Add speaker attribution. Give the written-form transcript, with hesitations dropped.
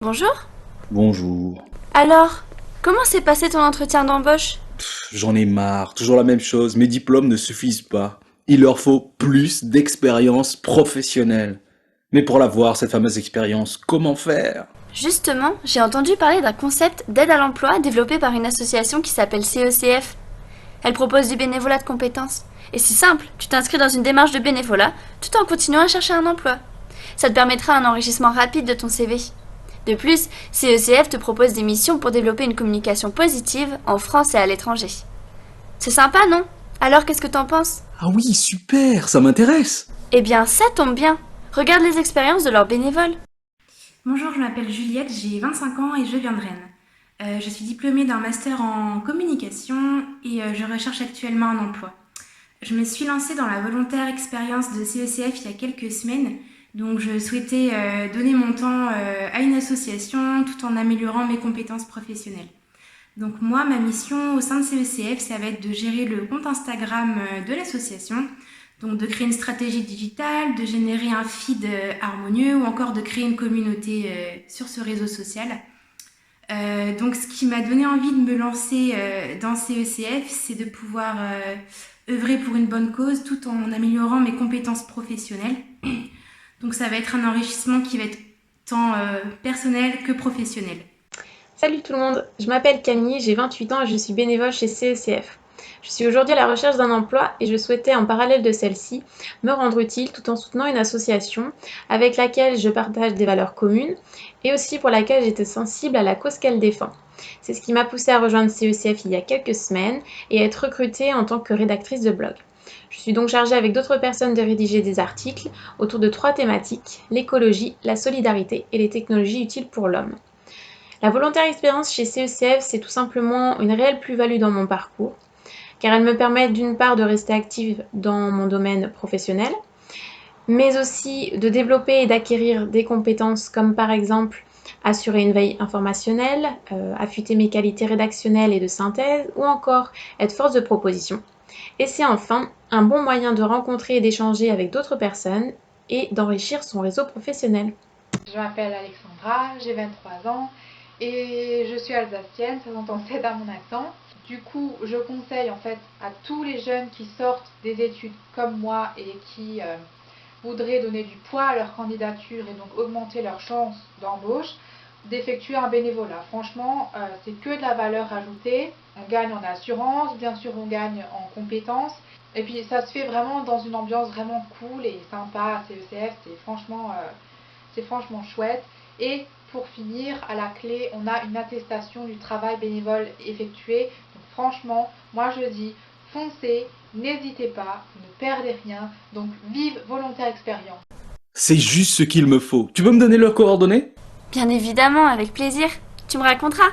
Speaker 1: Bonjour.
Speaker 2: Bonjour.
Speaker 1: Alors, comment s'est passé ton entretien d'embauche?
Speaker 2: J'en ai marre, toujours la même chose. Mes diplômes ne suffisent pas. Il leur faut plus d'expérience professionnelle. Mais pour l'avoir, cette fameuse expérience, comment faire?
Speaker 1: Justement, j'ai entendu parler d'un concept d'aide à l'emploi développé par une association qui s'appelle CECF. Elle propose du bénévolat de compétences. Et c'est simple, tu t'inscris dans une démarche de bénévolat tout en continuant à chercher un emploi. Ça te permettra un enrichissement rapide de ton CV. De plus, CECF te propose des missions pour développer une communication positive en France et à l'étranger. C'est sympa, non? Alors qu'est-ce que t'en penses?
Speaker 2: Ah oui, super, ça m'intéresse.
Speaker 1: Eh bien, ça tombe bien. Regarde les expériences de leurs bénévoles.
Speaker 3: Bonjour, je m'appelle Juliette, j'ai 25 ans et je viens de Rennes. Je suis diplômée d'un master en communication et je recherche actuellement un emploi. Je me suis lancée dans la volontaire expérience de CECF il y a quelques semaines, donc je souhaitais donner mon temps à une association tout en améliorant mes compétences professionnelles. Donc moi, ma mission au sein de CECF, ça va être de gérer le compte Instagram de l'association, donc de créer une stratégie digitale, de générer un feed harmonieux ou encore de créer une communauté sur ce réseau social. Donc ce qui m'a donné envie de me lancer dans CECF, c'est de pouvoir œuvrer pour une bonne cause tout en améliorant mes compétences professionnelles. Donc ça va être un enrichissement qui va être tant personnel que professionnel.
Speaker 4: Salut tout le monde, je m'appelle Camille, j'ai 28 ans et je suis bénévole chez CECF. Je suis aujourd'hui à la recherche d'un emploi et je souhaitais en parallèle de celle-ci me rendre utile tout en soutenant une association avec laquelle je partage des valeurs communes et aussi pour laquelle j'étais sensible à la cause qu'elle défend. C'est ce qui m'a poussée à rejoindre CECF il y a quelques semaines et à être recrutée en tant que rédactrice de blog. Je suis donc chargée avec d'autres personnes de rédiger des articles autour de 3 thématiques, l'écologie, la solidarité et les technologies utiles pour l'homme. La volontaire expérience chez CECF, c'est tout simplement une réelle plus-value dans mon parcours, car elle me permet d'une part de rester active dans mon domaine professionnel, mais aussi de développer et d'acquérir des compétences comme par exemple assurer une veille informationnelle, affûter mes qualités rédactionnelles et de synthèse, ou encore être force de proposition. Et c'est enfin un bon moyen de rencontrer et d'échanger avec d'autres personnes et d'enrichir son réseau professionnel.
Speaker 5: Je m'appelle Alexandra, j'ai 23 ans et je suis alsacienne, ça s'entend peut-être à mon accent. Du coup, je conseille en fait à tous les jeunes qui sortent des études comme moi et qui voudraient donner du poids à leur candidature et donc augmenter leurs chances d'embauche, d'effectuer un bénévolat. Franchement, c'est que de la valeur ajoutée. On gagne en assurance, bien sûr on gagne en compétences. Et puis ça se fait vraiment dans une ambiance vraiment cool et sympa. CECF, c'est franchement chouette. Et pour finir, à la clé, on a une attestation du travail bénévole effectué. Donc franchement, moi je dis, foncez, n'hésitez pas, vous ne perdez rien. Donc vive Volontaire Expérience.
Speaker 2: C'est juste ce qu'il me faut. Tu peux me donner leurs coordonnées?
Speaker 1: Bien évidemment, avec plaisir. Tu me raconteras.